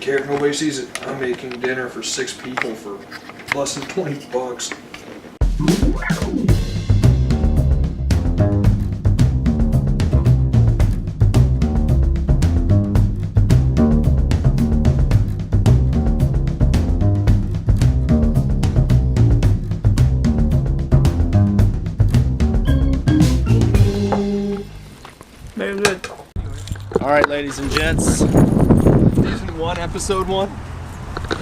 care. Nobody sees it. I'm making dinner for 6 people for less than 20 bucks. All right, ladies and gents. Season 1, episode 1?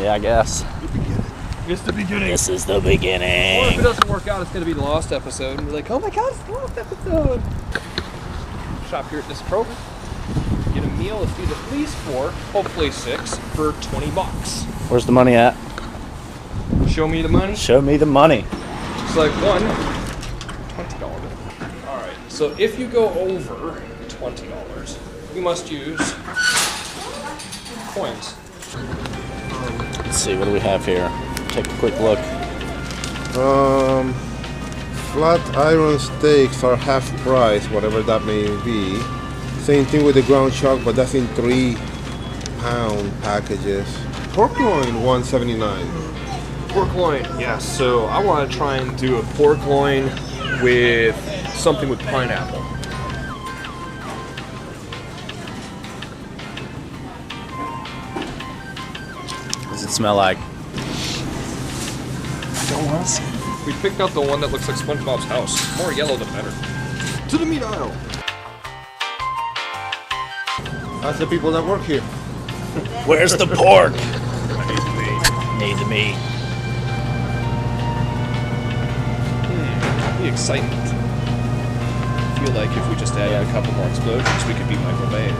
Yeah, I guess. It's the beginning. This is the beginning. Or if it doesn't work out, it's going to be the lost episode. And be like, oh my god, it's the lost episode. Shop here at this Kroger. Get a meal of feed at least 4, hopefully 6, for 20 bucks. Where's the money at? Show me the money. Show me the money. It's like one $20 bill. Alright, so if you go over $20, you must use coins. Let's see, what do we have here? Take a quick look. Flat iron steaks are half price, whatever that may be. Same thing with the ground chuck, but that's in 3-pound packages. Pork loin, $1.79. Pork loin, yes. So I want to try and do a pork loin with something with pineapple. What does it smell like? We picked out the one that looks like SpongeBob's house. The more yellow, the better. To the meat aisle. That's the people that work here. Where's the pork? Need the meat. The excitement. I feel like if we just added a couple more explosions, we could be Michael Bay.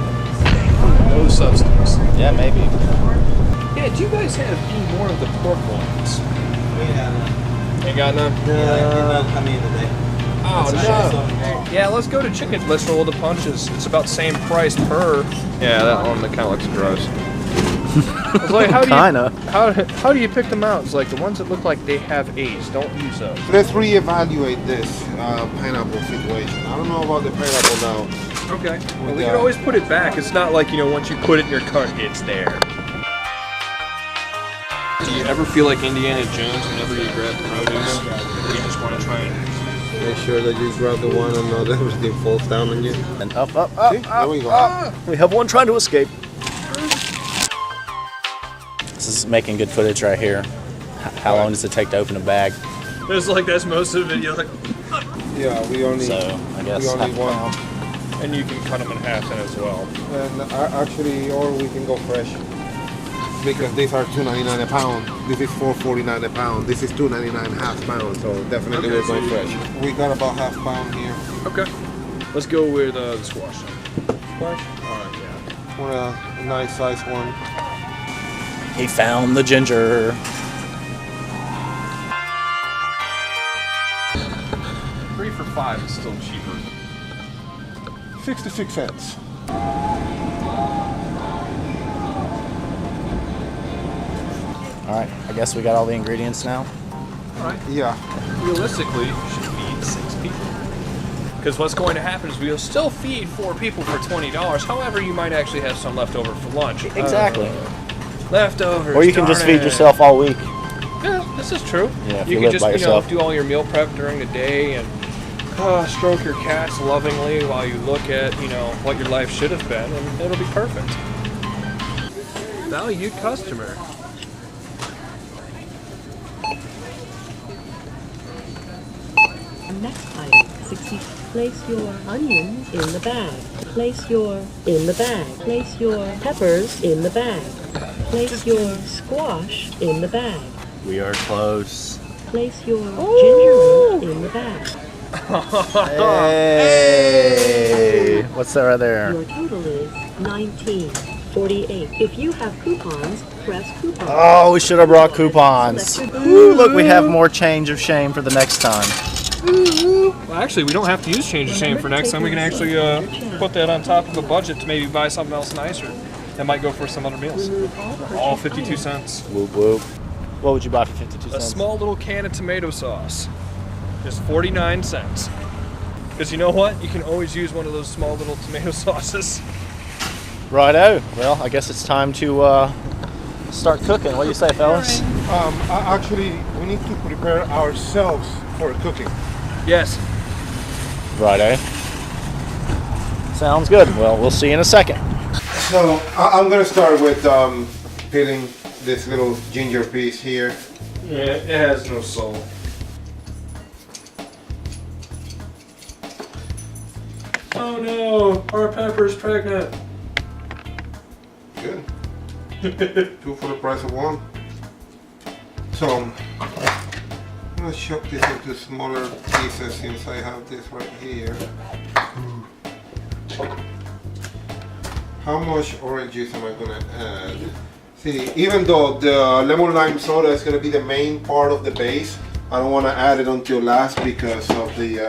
No substance. Yeah, maybe. Yeah, do you guys have any more of the pork loins? Ain't got none? Oh, no. Yeah, let's go to chicken. Let's roll the punches. It's about the same price per. Yeah, that one that kind of looks gross. It's like, how do you pick them out? It's like the ones that look like they have A's. Don't use those. Let's reevaluate this pineapple situation. I don't know about the pineapple now. Okay. Well, we can always put it back. It's not like, once you put it in your cart, it's there. Do you ever feel like Indiana Jones whenever you grab produce? Or you just want to try and make sure that you grab the one and not everything falls down on you? And up. See? There we go. We have one trying to escape. This is making good footage right here. How long does it take to open a bag? It's like that's most of the video. Like, yeah, we only one. And you can cut them in half then as well. And actually, or we can go fresh. Because these are $2.99 a pound. This is $4.49 a pound. This is $2.99 half pound. So definitely we're going fresh. We got about half pound here. Okay. Let's go with the squash. Squash? Alright, yeah. Want a nice size one. He found the ginger. 3 for $5 is still cheaper. 66 cents. Alright, I guess we got all the ingredients now. Alright. Yeah. Realistically, you should feed 6 people. Because what's going to happen is we'll still feed 4 people for $20. However, you might actually have some left over for lunch. Exactly. Leftovers. Or you can just feed yourself all week. Yeah, this is true. Yeah, if you you can live by just, yourself. do all your meal prep during the day and stroke your cats lovingly while you look at, what your life should have been, and it'll be perfect. Valued customer. Next item, 60. Place your onions in the bag. Place your in the bag. Place your peppers in the bag. Place your squash in the bag. We are close. Place your ginger in the bag. Hey! What's that right there? Your total is $19.48. If you have coupons, press coupons. Oh, we should have brought coupons. Ooh, look, we have more change of shame for the next time. Well, actually, we don't have to use change of shame for next time. We can actually put that on top of a budget to maybe buy something else nicer that might go for some other meals. All 52 cents. Whoop, whoop. What would you buy for 52 cents? A small little can of tomato sauce. Just 49 cents. Because you know what? You can always use one of those small little tomato sauces. Righto. Well, I guess it's time to start cooking. What do you say, fellas? Actually, we need to prepare ourselves for cooking. Yes. Right, eh? Sounds good. Well, we'll see you in a second. So I'm gonna start with peeling this little ginger piece here. Yeah, it has no soul. Oh no, our Pepper's pregnant. Good. 2 for the price of 1. So I'm gonna chop this into smaller pieces since I have this right here. How much orange juice am I gonna add? See, even though the lemon lime soda is gonna be the main part of the base, I don't want to add it until last because of the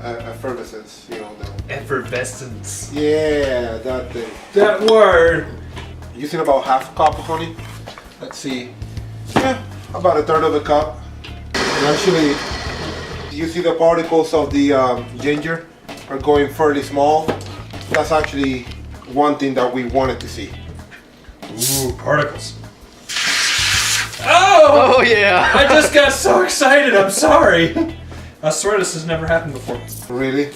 effervescence, you know. Effervescence. Yeah, that thing. That word. Using about half a cup of honey. Let's see. Yeah, about a third of a cup. And actually, you see the particles of the ginger are going fairly small. That's actually one thing that we wanted to see. Ooh, particles. Oh! Oh yeah! I just got so excited, I'm sorry. I swear this has never happened before. Really?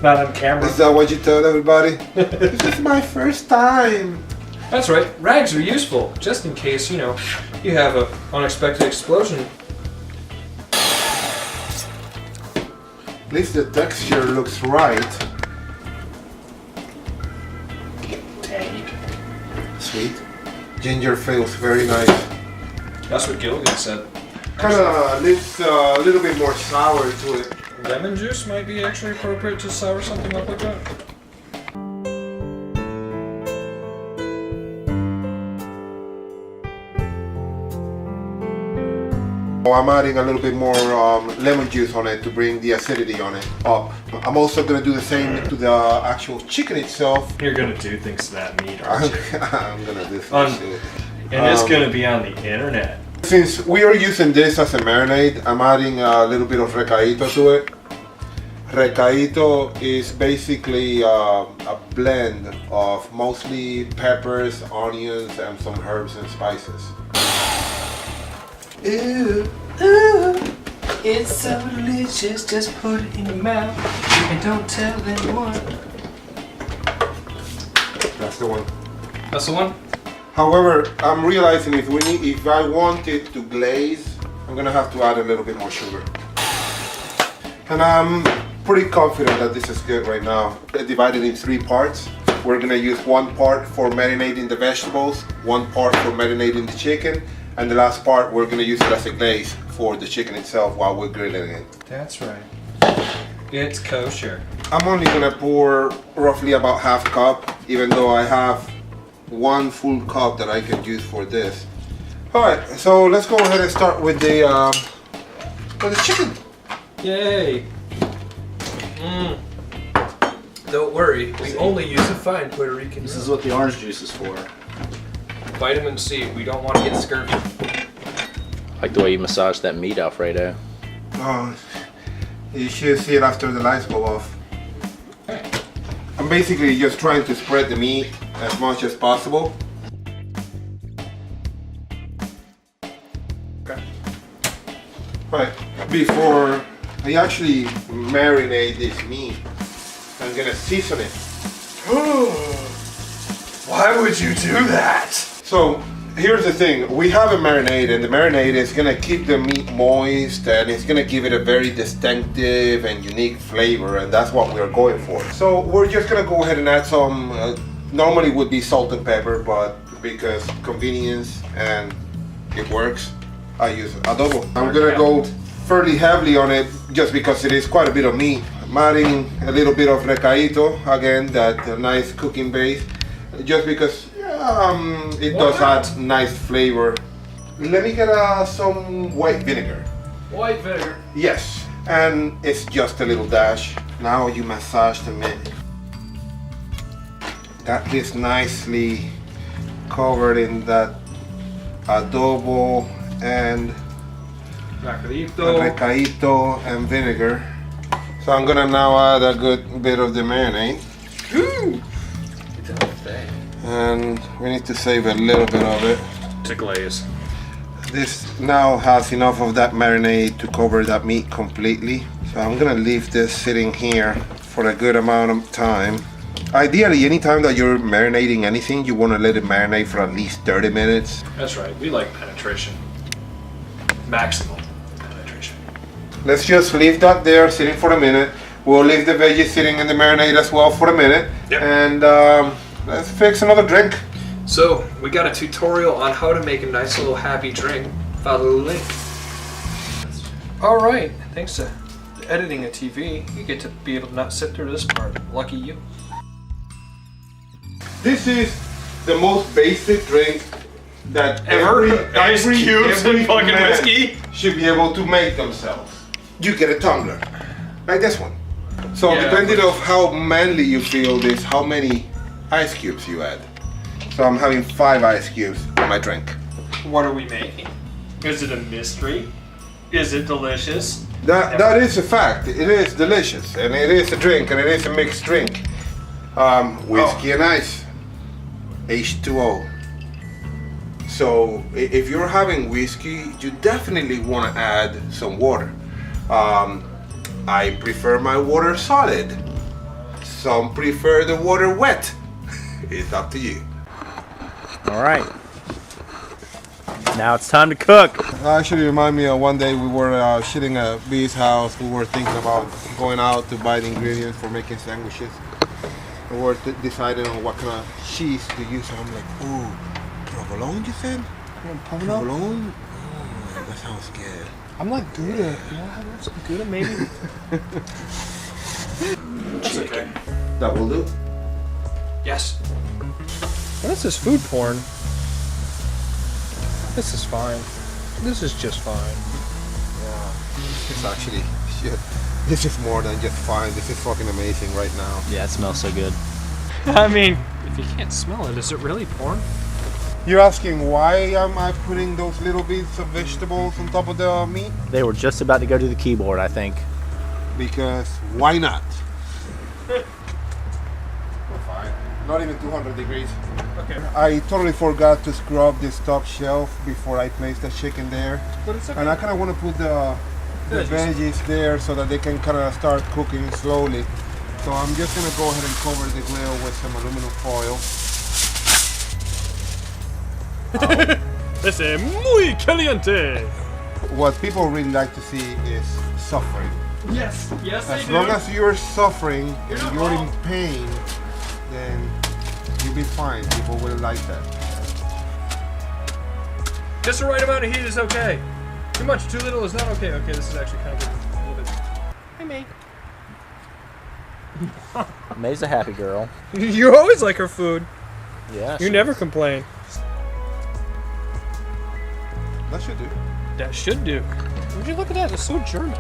Not on camera. Is that what you tell everybody? This is my first time. That's right, rags are useful, just in case, you know, you have an unexpected explosion. At least the texture looks right. Tangy. Sweet. Ginger feels very nice. That's what Gilligan said. Kind of leaves a little bit more sour to it. Lemon juice might be actually appropriate to sour something up like that. I'm adding a little bit more lemon juice on it to bring the acidity on it up. I'm also going to do the same to the actual chicken itself. You're gonna do things to that meat, aren't you? I'm going to do things to it. And it's gonna be on the internet. Since we are using this as a marinade, I'm adding a little bit of recaito to it. Recaito is basically a blend of mostly peppers, onions, and some herbs and spices. Ooh, ooh, it's so delicious, just put it in your mouth and don't tell anyone. That's the one. That's the one? However, I'm realizing if I want it to glaze, I'm gonna have to add a little bit more sugar. And I'm pretty confident that this is good right now. Divided in 3 parts. We're gonna use 1 part for marinating the vegetables, 1 part for marinating the chicken, and the last part we're gonna use it as a glaze for the chicken itself while we're grilling it. That's right. It's kosher. I'm only gonna pour roughly about half cup, even though I have 1 full cup that I can use for this. Alright, so let's go ahead and start with the chicken. Yay! Don't worry, we only use a fine Puerto Rican. This is what the orange juice is for. Vitamin C, we don't want to get scurvy. I like the way you massage that meat, Alfredo. Oh, you should see it after the lights go off. I'm basically just trying to spread the meat as much as possible. Okay. Right, before I actually marinate this meat, I'm gonna season it. Why would you do that? So here's the thing, we have a marinade and the marinade is gonna keep the meat moist and it's gonna give it a very distinctive and unique flavor, and that's what we're going for. So we're just gonna go ahead and add some, normally would be salt and pepper, but because convenience and it works, I use adobo. I'm gonna go fairly heavily on it just because it is quite a bit of meat. I'm adding a little bit of recaito, again, that nice cooking base, just because it does add nice flavor. Let me get some white vinegar. White vinegar. Yes, and it's just a little dash. Now you massage the meat. That is nicely covered in that adobo and recaito and vinegar. So I'm gonna now add a good bit of the marinade. Ooh. And we need to save a little bit of it to glaze. This now has enough of that marinade to cover that meat completely. So I'm gonna leave this sitting here for a good amount of time. Ideally, anytime that you're marinating anything, you want to let it marinate for at least 30 minutes. That's right, we like penetration. Maximum penetration. Let's just leave that there sitting for a minute. We'll leave the veggies sitting in the marinade as well for a minute. Yep. And let's fix another drink. So, we got a tutorial on how to make a nice little happy drink. Follow the link. Alright, thanks to editing a TV, you get to be able to not sit through this part. Lucky you. This is the most basic drink that Ever? Ice cubes and fucking man whiskey? should be able to make themselves. You get a tumbler, like this one. So Yeah, depending on how manly you feel this, how many ice cubes you add. So I'm having 5 ice cubes in my drink. What are we making? Is it a mystery? Is it delicious? That is a fact. It is delicious, and it is a drink, and it is a mixed drink. Whiskey and ice, H2O. So if you're having whiskey, you definitely want to add some water. I prefer my water solid. Some prefer the water wet. It's up to you. All right. Now it's time to cook. Actually, remind me of one day we were sitting at B's house. We were thinking about going out to buy the ingredients for making sandwiches. We were deciding on what kind of cheese to use. And I'm like, ooh, provolone, you said? Provolone? Oh, that sounds good. I'm like Gouda. You want to have some Gouda, maybe? That's okay. That will do. Yes. What is this food porn? This is fine. This is just fine. Yeah, it's actually, shit. This is more than just fine. This is fucking amazing right now. Yeah, it smells so good. I mean, if you can't smell it, is it really porn? You're asking why am I putting those little bits of vegetables on top of the meat? They were just about to go to the keyboard, I think. Because why not? We're fine. Not even 200 degrees. Okay. I totally forgot to scrub this top shelf before I place the chicken there. But it's okay. And I kind of want to put the veggies there so that they can kind of start cooking slowly. So I'm just going to go ahead and cover the grill with some aluminum foil. This is muy caliente. What people really like to see is suffering. Yes, yes, As long as you're suffering and you're in pain, then you'll be fine. People will like that. Just the right amount of heat is okay. Too much, too little is not okay. Okay, this is actually kind of a little bit. Hi, May. May's a happy girl. You always like her food. Yeah. You never complain. That should do. That should do. Would you look at that? It's so German.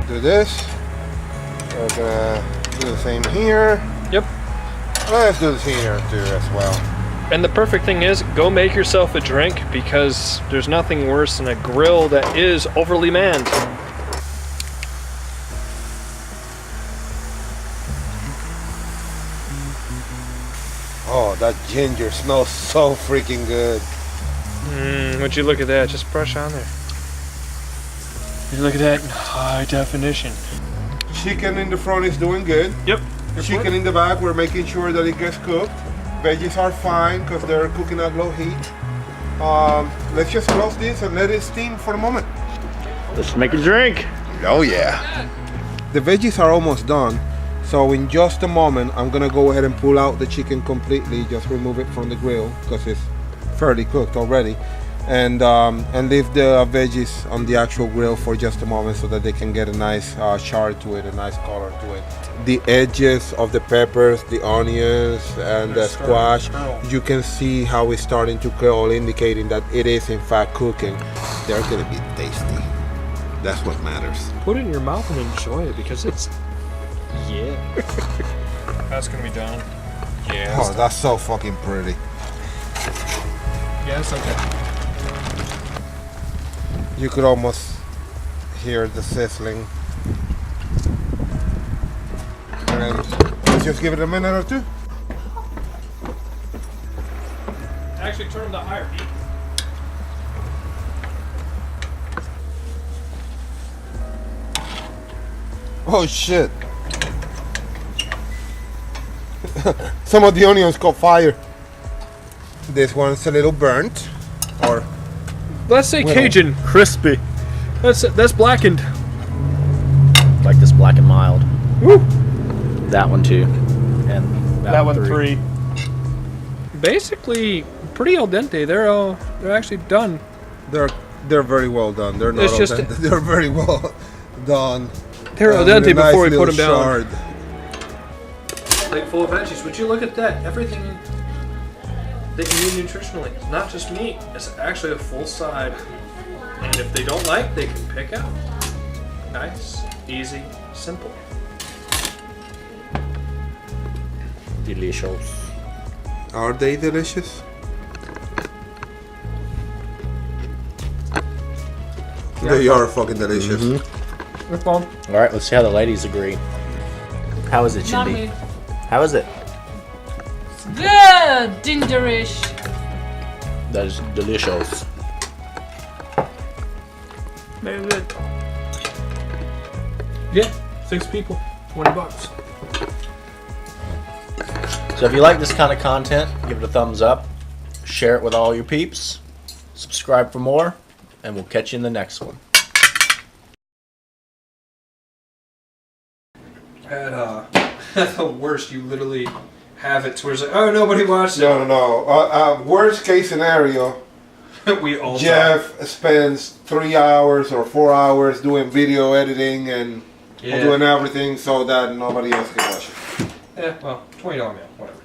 Do this. We're gonna do the same here. Yep. Let's do this here too as well. And the perfect thing is, go make yourself a drink because there's nothing worse than a grill that is overly manned. Oh, that ginger smells so freaking good. Would you look at that? Just brush on there. You look at that in high definition. Chicken in the front is doing good. Yep. Chicken in the back, we're making sure that it gets cooked. Veggies are fine because they're cooking at low heat. Let's just close this and let it steam for a moment. Let's make a drink. Oh yeah. The veggies are almost done. So in just a moment, I'm gonna go ahead and pull out the chicken completely. Just remove it from the grill because it's fairly cooked already. And leave the veggies on the actual grill for just a moment so that they can get a nice char to it, a nice color to it. The edges of the peppers, the onions, and the squash, you can see how it's starting to curl, indicating that it is in fact cooking. They're gonna be tasty. That's what matters. Put it in your mouth and enjoy it because it's... Yeah. That's gonna be done. Yeah. Oh, that's so fucking pretty. guess. Okay. You could almost hear the sizzling. And let's just give it a minute or two. Actually, turn them to higher heat. Oh shit. Some of the onions caught fire. This one's a little burnt. Or Let's say Cajun. Crispy. That's blackened. Like this black and mild. Woo! That one too. And That one three. Basically, pretty al dente. They're actually done. they're very well done. They're not It's just- al dente. They're very well done. They're al with a dente nice before we put little them down. shard. Plate full of veggies. Would you look at that? Everything that you need nutritionally. It's not just meat. It's actually a full side. And if they don't like, they can pick out. Nice, easy, simple. Delicious. Are they delicious? They are fucking delicious. Mm-hmm. They're fun. All right, let's see how the ladies agree. How is it, Not Shindy? me. How is it? Good, gingerish. That is delicious. Very good. Yeah, 6 people, $20. So if you like this kind of content, give it a thumbs up, share it with all your peeps, subscribe for more, and we'll catch you in the next one. At the worst, you literally have it to where it's like, oh, nobody watched it. No. Worst case scenario, We all Jeff spends 3 hours or 4 hours doing video editing and doing everything so that nobody else can watch it. Yeah, well, $20 meal, whatever.